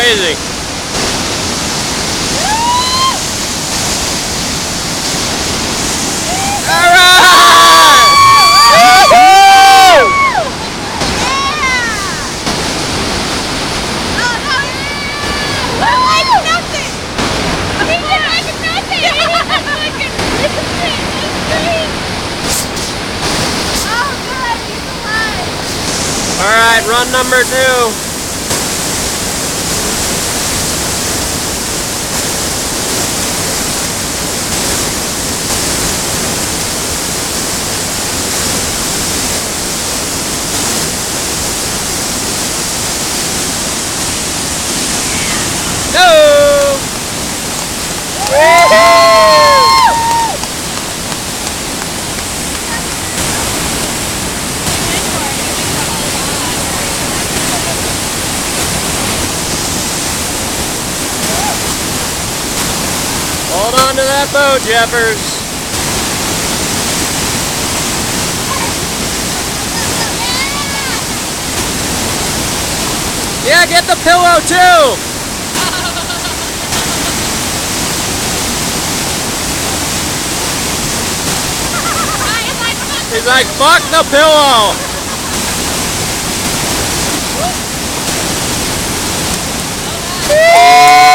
crazy. All right! Woo-hoo! All right, run number 2. Go! Hold on to that boat, Jeffers. Yeah, get the pillow too. He's like, fuck the pillow. Woo!